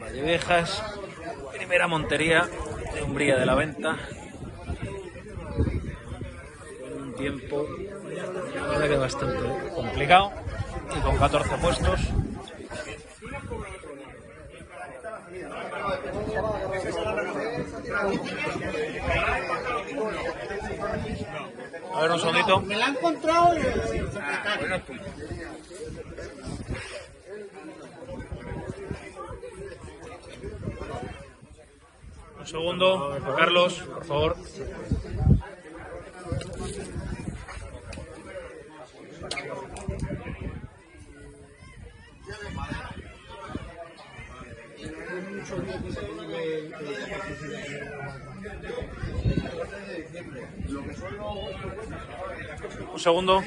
Valleviejas, primera montería de Umbría de la Venta. Con un tiempo, la verdad que bastante complicado y con 14 puestos. A ver, un segundito. Me la han encontrado. Un segundo, Carlos, por favor. Un segundo.